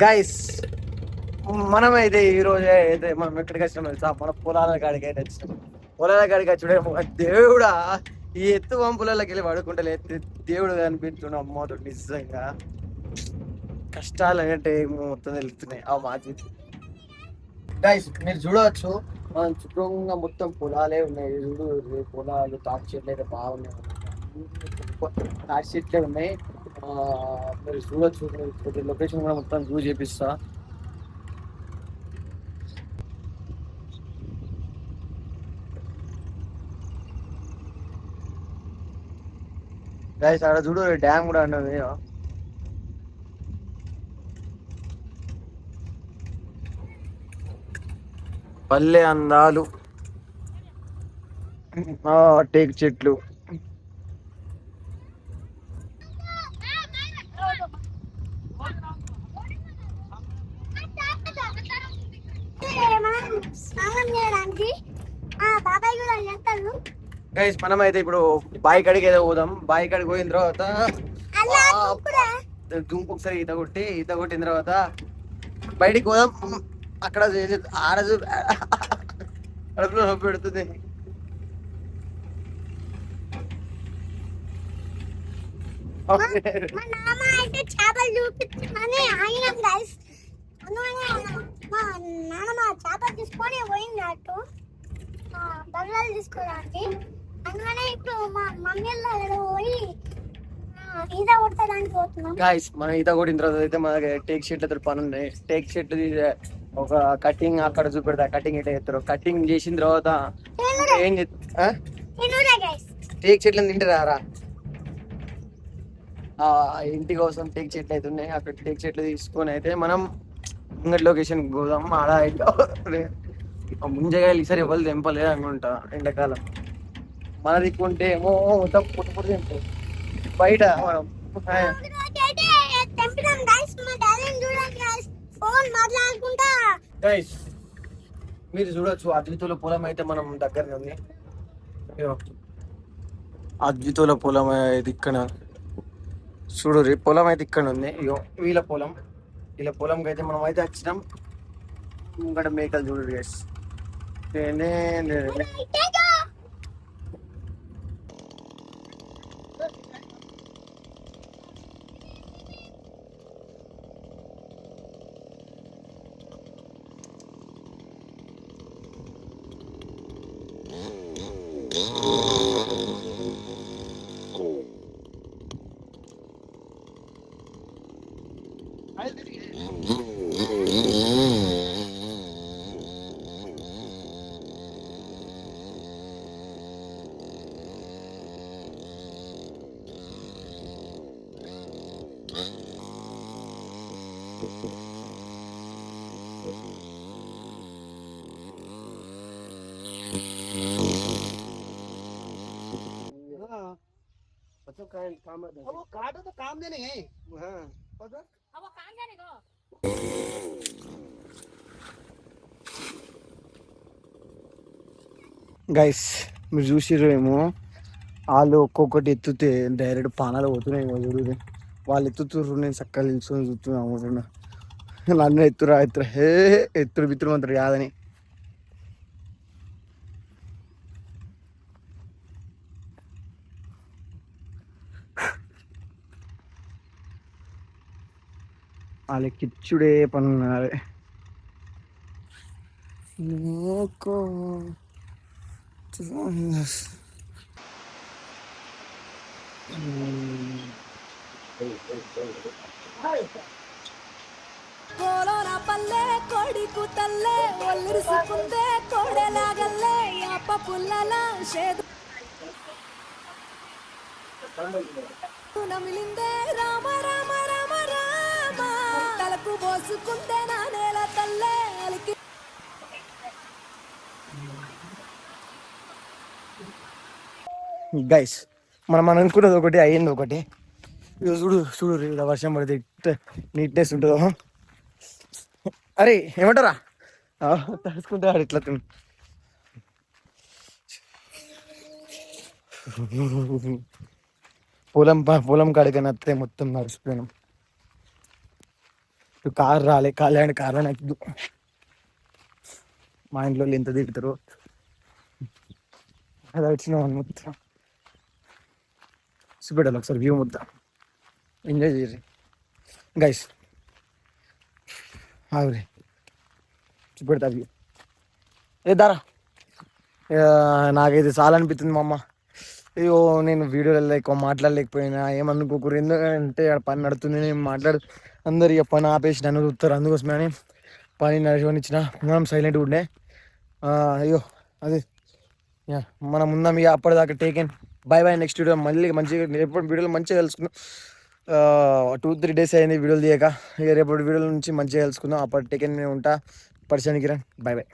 Guys మనమైతే ఈ రోజు అయితే మనం ఎక్కడికి వచ్చినాం తెలుసా? మన పొలాల కాడికి అయితే వచ్చినాం. పొలాల కాడికి వచ్చుడేమో దేవుడా, ఈ ఎత్తు వంపులకి వెళ్ళి పడుకుంటలే దేవుడు కనిపించుడు అమ్మతో నిజంగా కష్టాలు అంటే మొత్తం తెలుస్తున్నాయి ఆ మాట. గైస్ మీరు చూడవచ్చు, మనం చుట్టూగా మొత్తం పొలాలే ఉన్నాయి. చూడు పొలాలు తాటి చెట్లు అయితే బాగున్నాయి, తాటి చెట్లే ఉన్నాయి. మీరు చూడొచ్చు, లొకేషన్ కూడా మొత్తం వ్యూ చేపిస్తా. గైస్ ఆడ చూడు డ్యామ్ కూడా ఉన్నది. పల్లె అందాలు, టేక్ చెట్లు. గైస్ మనం అయితే ఇప్పుడు బాయి కాడికి ఏదో పోదాం. బాయి కాడికి పోయిన తర్వాత దుంపు ఒకసారి ఈత కొట్టిన తర్వాత బయటికి పోదాం. అక్కడ ఆడదు అడుపులో నొప్పి పెడుతుంది. చేపలు చూపించమని ఆగినాం గైస్. మా నాన్నమ్మ చేపలు తీసుకొని పోయింది అటు బంగాళాలు తీసుకోవడానికి. అందుకనే ఇప్పుడు మా మమ్మీ పోయి ఈత కొట్టడానికి పోతున్నాం. గాయస్ మనం ఈత కొట్టిన తర్వాత అయితే మనకి టేక్ షీట్లతో పని ఉన్నాయి. టేక్ షీట్ ఒక కటింగ్ అక్కడ చూపెడతా. కటింగ్ ఎట్లా చేస్తారు, కటింగ్ చేసిన తర్వాత ఏం టేక్ చెట్లను తింటారా? ఇంటి కోసం టేక్ చెట్లు అయితే ఉన్నాయి. అక్కడ టేక్ చెట్లు తీసుకొని అయితే మనం ముంగటి లొకేషన్ పోదాం. ఆడ ముంజగాయలు ఈసారి ఎవరు తెంపలేదు అనుకుంటా. ఎండాకాలం మన దిక్కుంటే ఏమో మొత్తం పుట్టు పుట్టు తింటాయి బయట. మనం మీరు చూడొచ్చు, అద్వితుల పొలం అయితే మనం దగ్గరనే ఉంది. అద్వితుల పొలం అయితే ఇక్కడ చూడు, పొలం అయితే ఇక్కడ ఉంది. ఇగో వీళ్ళ పొలంకి అయితే మనం అయితే వచ్చినాం. ఇక్కడ మేకలు చూడు గైస్. గైస్ మీరు చూసిర్రు ఏమో, వాళ్ళు ఒక్కొక్కటి ఎత్తుతే డైరెక్ట్ పానాలు పోతున్నాయి. చూడు వాళ్ళు ఎత్తుతుర్రు, నేను చక్కగా నిల్చొని చూస్తున్నాను. నన్ను ఎత్తురా ఎత్తురు బిత్తురు అంటారు కాదని. వాళ్ళకి ఇచ్చుడే పనున్నారు. కోలోన పల్లె కోడి కూతల్లే ఒల్లిరుసుకుందే కోడెలాగల్లే యాప పుల్లల షేదు నమిలిందే రామ రామ రామ రామ తలకు పోసుకుందే నా నేల తల్లే అలికి. గైస్ మనం అనుకున్నది ఒకటి, అయ్యింది ఒకటి. చూడు చూడు ఇలా వర్షం పడితే నీట్నెస్ ఉంటుందో. అరే ఏమంటారా, తడుచుకుంటాడు ఇట్లా. పొలం కాడికైనా అత్తే మొత్తం నడిచిపోయినాం. కారు రాలే కాలేండి కార్లో ఎక్కుదు. మా ఇంట్లో వాళ్ళు ఎంత తిరుగుతారు. అది వచ్చిన మొత్తం చూపెట్టాలి ఒకసారి వ్యూ మొత్తం ఎంజాయ్ చేసి గైస్. ఆవిరి చూపెడతా వ్యూ. ఏ దారా నాకైతే చాలా అనిపిస్తుంది మా అమ్మ. అయ్యో నేను వీడియోలలో ఎక్కువ మాట్లాడలేకపోయినా ఏమనుకోకూడదు, ఎందుకంటే పని నడుతుంది, నేను మాట్లాడు అందరు ఇక పని ఆపేసి నన్ను చూస్తారు. అందుకోసమే అని పని నడిచిచ్చిన మనం సైలెంట్గా ఉండే. అయ్యో అది మనం ఉందాం ఇక అప్పటిదాకా taken. By by. Next video మళ్ళీ మంచిగా రేపటి వీడియోలో మంచిగా తెలుసుకుందాం. 2-3 days అయింది వీడియోలు తీయక. ఇక రేపటి వీడియోల నుంచి మంచిగా తెలుసుకుందాం. అప్పటి టేకెన్ నేను ఉంటా. పరిచయానికి కిరణ్. Bye by.